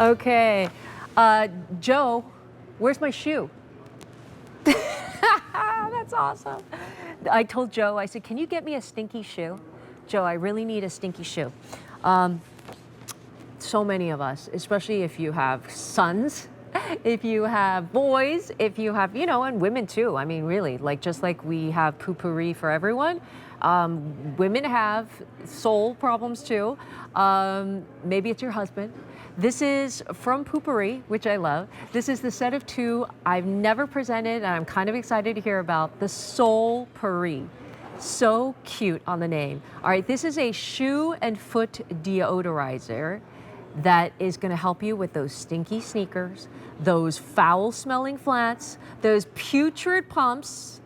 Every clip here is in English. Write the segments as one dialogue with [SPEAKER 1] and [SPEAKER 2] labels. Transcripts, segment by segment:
[SPEAKER 1] Okay. Joe, where's my shoe? That's awesome. I told Joe, I said, can you get me a stinky shoe? Joe, I really need a stinky shoe. So many of us, especially if you have sons, if you have boys, if you have, and women too. I mean, really, just like we have Poo-Pourri for everyone, women have soul problems too. Maybe it's your husband. This is from Poo-Pourri, which I love. This is the set of 2 I've never presented, and I'm kind of excited to hear about the Sole-Pourri. So cute on the name. All right, this is a shoe and foot deodorizer that is going to help you with those stinky sneakers, those foul-smelling flats, those putrid pumps,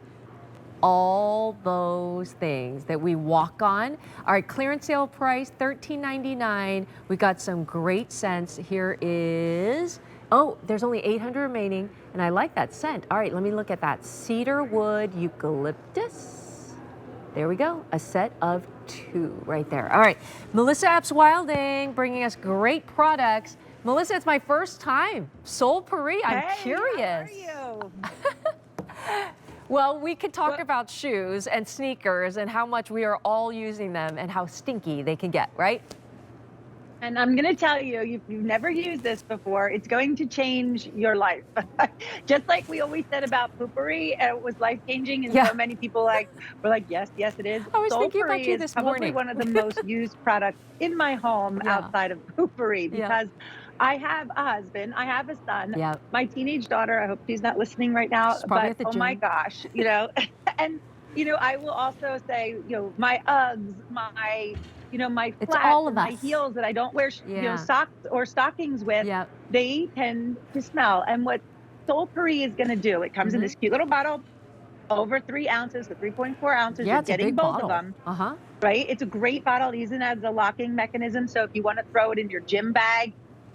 [SPEAKER 1] all those things that we walk on. All right, clearance sale price, $13.99. We got some great scents. Here is, oh, there's only 800 remaining, and I like that scent. All right, let me look at that. Cedar wood eucalyptus. There we go, a set of 2 right there. All right, Melissa Epps Wilding bringing us great products. Melissa, it's my first time. Sole-Pourri, I'm curious.
[SPEAKER 2] How are you?
[SPEAKER 1] Well, we could talk about shoes and sneakers and how much we are all using them and how stinky they can get, right?
[SPEAKER 2] And I'm going to tell you, you've never used this before, it's going to change your life. Just like we always said about Poo-Pourri, it was life-changing, and so many people were like, yes, it is.
[SPEAKER 1] I was thinking about you this
[SPEAKER 2] morning.
[SPEAKER 1] Probably
[SPEAKER 2] one of the most used products in my home outside of Poo-Pourri, because I have a husband, I have a son, my teenage daughter, I hope she's not listening right now, but oh my gosh, and I will also say, my Uggs, my flats and my heels that I don't wear, socks or stockings with, they tend to smell. And what Sole-Pourri is going to do, it comes in this cute little bottle, over 3 ounces to 3.4 ounces. You're getting both of them, right? It's a great bottle, even as a locking mechanism. So if you want to throw it in your gym bag,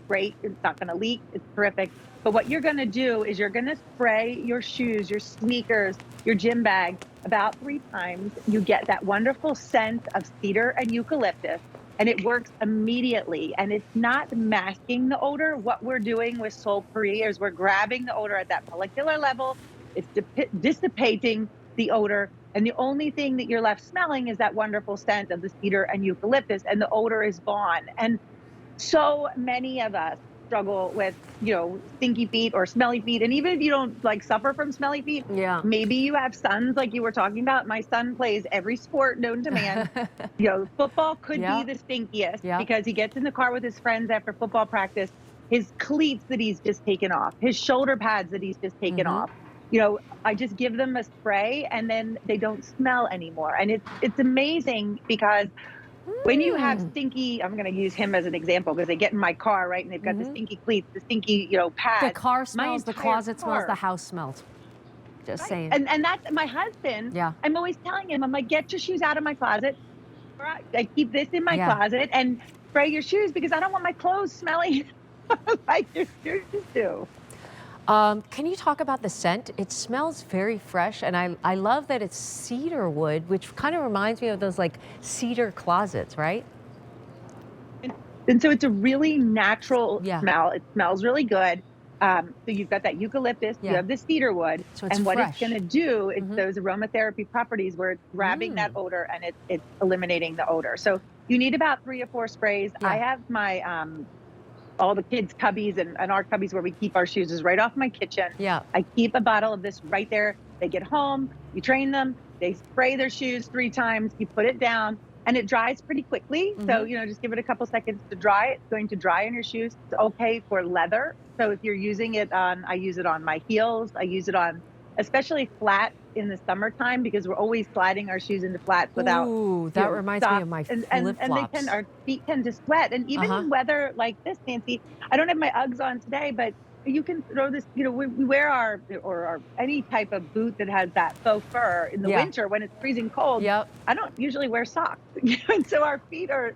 [SPEAKER 2] great. It's not going to leak. It's terrific. But what you're going to do is you're going to spray your shoes, your sneakers, your gym bag about 3 times. You get that wonderful scent of cedar and eucalyptus, and it works immediately. And it's not masking the odor. What we're doing with Sole-Pourri is we're grabbing the odor at that molecular level. It's dissipating the odor. And the only thing that you're left smelling is that wonderful scent of the cedar and eucalyptus, and the odor is gone. And so many of us struggle with, stinky feet or smelly feet. And even if you don't suffer from smelly feet, maybe you have sons like you were talking about. My son plays every sport known to man. Football could be the stinkiest because he gets in the car with his friends after football practice, his cleats that he's just taken off, his shoulder pads that he's just taken off. I just give them a spray and then they don't smell anymore. And it's amazing because when you have stinky, I'm going to use him as an example because they get in my car, right? And they've got the stinky cleats, the stinky, pads.
[SPEAKER 1] The car smells, the closet smells, the house smells. Just saying.
[SPEAKER 2] And that's my husband. I'm always telling him, I'm like, get your shoes out of my closet. I keep this in my closet and spray your shoes because I don't want my clothes smelling like your shoes do.
[SPEAKER 1] Can you talk about the scent? It smells very fresh, and I love that it's cedar wood, which kind of reminds me of those cedar closets, right?
[SPEAKER 2] And so it's a really natural smell. It smells really good. So you've got that eucalyptus, you have the cedar wood, and what it's going to do is those aromatherapy properties where it's grabbing that odor and it's eliminating the odor. So you need about 3 or 4 sprays. I have my all the kids' cubbies and our cubbies where we keep our shoes is right off my kitchen. I keep a bottle of this right there. They get home, you train them, they spray their shoes 3 times, you put it down, and it dries pretty quickly. So, just give it a couple seconds to dry. It's going to dry in your shoes. It's okay for leather. So if you're using it on, I use it on my heels. I use it on especially flats in the summertime because we're always sliding our shoes into flats without.
[SPEAKER 1] Ooh, that reminds me of my flip-flops.
[SPEAKER 2] And our feet tend to sweat. And even in weather like this, Nancy, I don't have my Uggs on today, but you can throw this, we wear our any type of boot that has that faux fur in the winter when it's freezing cold. I don't usually wear socks. And so our feet are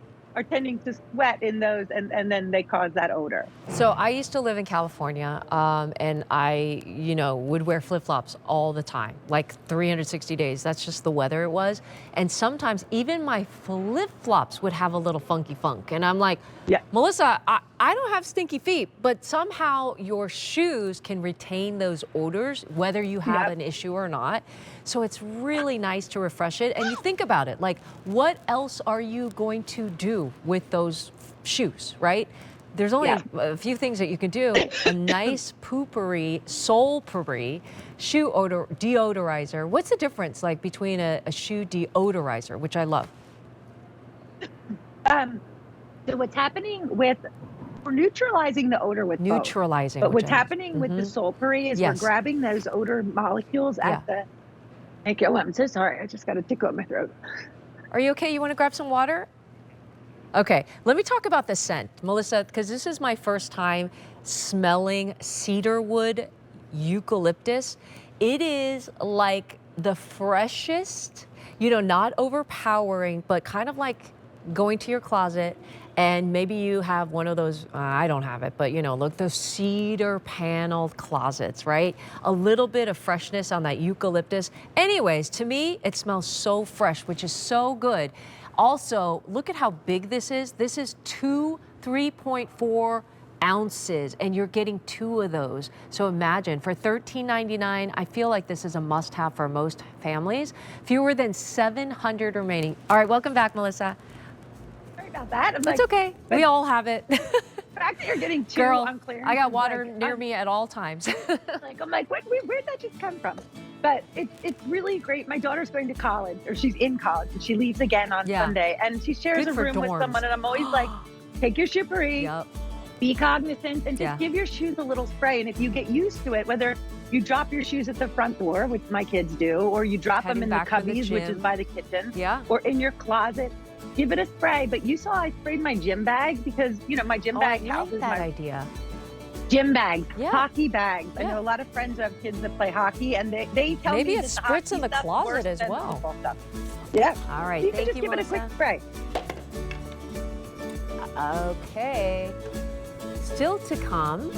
[SPEAKER 2] tending to sweat in those, and then they cause that odor.
[SPEAKER 1] So I used to live in California, and I, would wear flip-flops all the time, 360 days. That's just the weather it was. And sometimes even my flip-flops would have a little funky funk. And I'm like, Melissa, I don't have stinky feet, but somehow your shoes can retain those odors, whether you have an issue or not. So it's really nice to refresh it. And you think about it, like, what else are you going to do with those shoes, right? There's only a few things that you can do. A nice Poo-Pourri, Sole-Pourri shoe odor deodorizer. What's the difference like between a shoe deodorizer, which I love?
[SPEAKER 2] So what's happening with, we're neutralizing the odor with
[SPEAKER 1] neutralizing.
[SPEAKER 2] But what's happening with the Sole-Pourri is we're grabbing those odor molecules at the. Thank you. Oh, I'm so sorry. I just got a tickle in my throat.
[SPEAKER 1] Are you okay? You want to grab some water? Okay, let me talk about the scent, Melissa, because this is my first time smelling cedarwood eucalyptus. It is like the freshest, you know, not overpowering, but kind of like going to your closet and maybe you have one of those, I don't have it, but you know, look, those cedar paneled closets, right? A little bit of freshness on that eucalyptus. Anyways, to me, it smells so fresh, which is so good. Also, look at how big this is. This is 3.4 ounces, and you're getting 2 of those. So imagine, for $13.99, I feel like this is a must-have for most families. Fewer than 700 remaining. All right, welcome back, Melissa.
[SPEAKER 2] Sorry about that.
[SPEAKER 1] It's okay. We all have it.
[SPEAKER 2] The fact that you're getting 2,
[SPEAKER 1] Girl,
[SPEAKER 2] I'm clear.
[SPEAKER 1] I got water near me at all times.
[SPEAKER 2] I'm like, where'd that just come from? But it's really great. My daughter's going to college, or she's in college, and she leaves again on Sunday. And she shares a room with someone, and I'm always like, take your Poo-Pourri, be cognizant, and just give your shoes a little spray. And if you get used to it, whether you drop your shoes at the front door, which my kids do, or you drop them in the cubbies, which is by the kitchen, or in your closet, give it a spray. But you saw I sprayed my gym bag because, you know, my gym bag houses
[SPEAKER 1] that idea.
[SPEAKER 2] Gym bags, hockey bags. I know a lot of friends who have kids that play hockey, and they tell me
[SPEAKER 1] maybe it spritz in the closet as well.
[SPEAKER 2] Yeah.
[SPEAKER 1] All right.
[SPEAKER 2] You
[SPEAKER 1] Thank
[SPEAKER 2] can just
[SPEAKER 1] you,
[SPEAKER 2] give
[SPEAKER 1] Melissa.
[SPEAKER 2] it a quick spray.
[SPEAKER 1] Okay. Still to come,